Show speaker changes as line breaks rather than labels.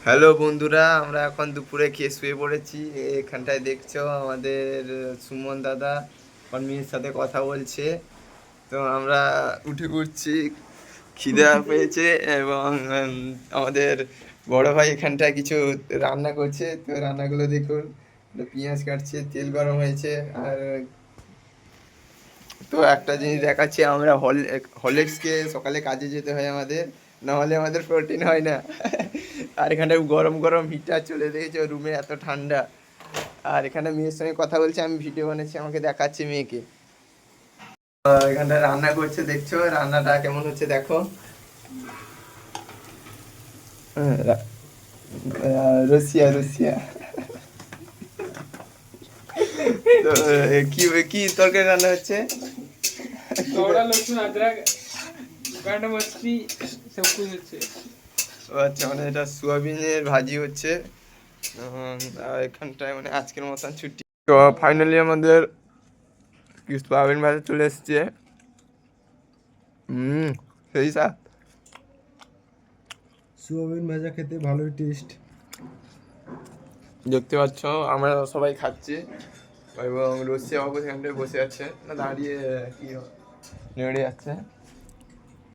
Hello বন্ধুরা, আমরা এখন দুপুরে খেয়ে শুয়ে পড়েছি। এখানটায় দেখছো আমাদের সুমন দাদা কর্মীর সাথে কথা বলছে। তো আমরা উঠে পড়ছি, খিদে পেয়েছে। এবং আমাদের বড় ভাই এখানটায় কিছু রান্না করছে। তো রান্নাগুলো দেখুন, পেঁয়াজ কাটছে, তেল গরম হয়েছে। আর তো একটা জিনিস দেখাচ্ছি, আমরা হরলিক্সকে সকালে কাজে যেতে হয় আমাদের, নাহলে আমাদের প্রোটিন হয় না। আর এখানে গরম গরম হিটার চলে দিয়েছে, রুমে এত ঠান্ডা। আর এখানে মেয়ের সঙ্গে কথা বলছে, আমি ভিডিও বানাচ্ছি, আমাকে দেখাচ্ছি মেয়েকে। এখানটা রান্না করছে, দেখছো রান্নাটা কেমন হচ্ছে দেখো। হ্যাঁ, রসিয়া রসিয়া। তো কি কি তরকারি রান্না হচ্ছে?
कौड़ा लहसुन अदरक कांडा मछली सब कुछ अच्छे।
ও আচ্ছা, মানে এটা সোয়াবিনের ভাজি হচ্ছে। আর এখানটায় মানে আজকের মতন ছুটি। তো ফাইনালি আমাদের সোয়াবিন ভাজা চলে এসছে। সেই স্যার,
সোয়াবিন ভাজা খেতে ভালোই টেস্ট।
দেখতে পাচ্ছ আমরা সবাই খাচ্ছি। এবং রসিয়া বাবু সেখানটায় বসে আছে না, দাঁড়িয়ে কি নেড়ে যাচ্ছে।